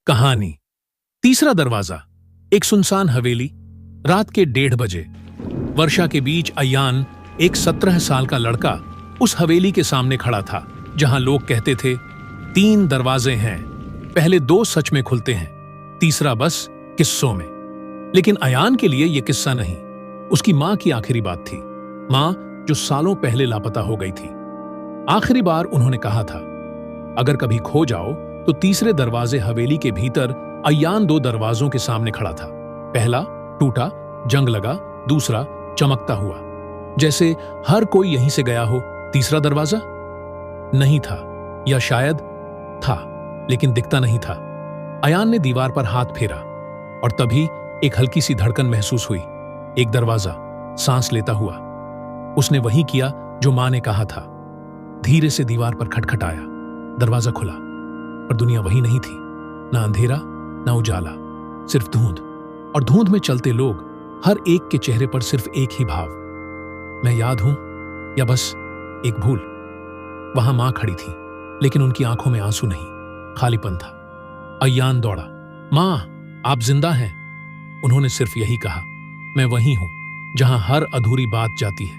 कहानी तीसरा दरवाजा। एक सुनसान हवेली। रात के 1:30 बजे वर्षा के बीच अयान, एक 17 साल का लड़का, उस हवेली के सामने खड़ा था जहां लोग कहते थे 3 दरवाजे हैं, पहले 2 सच में खुलते हैं, तीसरा बस किस्सों में। लेकिन अयान के लिए यह किस्सा नहीं, उसकी मां की आखिरी बात थी। मां जो सालों पहले लापता हो गई थी। आखिरी बार उन्होंने कहा था, अगर कभी खो जाओ तो तीसरे दरवाजे हवेली के भीतर। अयान 2 दरवाजों के सामने खड़ा था। पहला टूटा, जंग लगा, दूसरा चमकता हुआ, जैसे हर कोई यहीं से गया हो। तीसरा दरवाजा नहीं था, या शायद था लेकिन दिखता नहीं था। अयान ने दीवार पर हाथ फेरा और तभी एक हल्की सी धड़कन महसूस हुई। एक दरवाजा सांस लेता हुआ। उसने वही किया जो मां ने कहा था। धीरे से दीवार पर खटखटाया, दरवाजा खुला, पर दुनिया वही नहीं थी। ना अंधेरा, ना उजाला, सिर्फ धुंध। और धुंध में चलते लोग, हर एक के चेहरे पर सिर्फ एक ही भाव, मैं याद हूं या बस एक भूल। वहां मां खड़ी थी, लेकिन उनकी आंखों में आंसू नहीं, खालीपन था। अयान दौड़ा, मां आप जिंदा हैं। उन्होंने सिर्फ यही कहा, मैं वही हूं जहां हर अधूरी बात जाती है,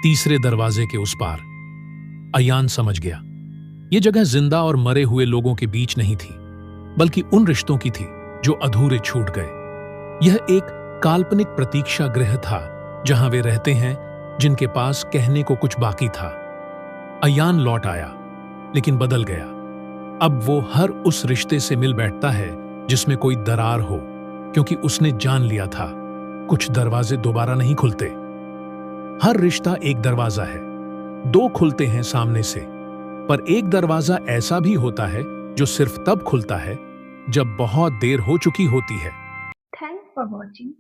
तीसरे दरवाजे के उस पार। अयान समझ गया, ये जगह जिंदा और मरे हुए लोगों के बीच नहीं थी, बल्कि उन रिश्तों की थी जो अधूरे छूट गए। यह एक काल्पनिक प्रतीक्षा गृह था, जहां वे रहते हैं जिनके पास कहने को कुछ बाकी था। अयान लौट आया, लेकिन बदल गया। अब वो हर उस रिश्ते से मिल बैठता है जिसमें कोई दरार हो, क्योंकि उसने जान लिया था कुछ दरवाजे दोबारा नहीं खुलते। हर रिश्ता एक दरवाजा है, 2 खुलते हैं सामने से, पर एक दरवाजा ऐसा भी होता है जो सिर्फ तब खुलता है जब बहुत देर हो चुकी होती है। Thanks for watching.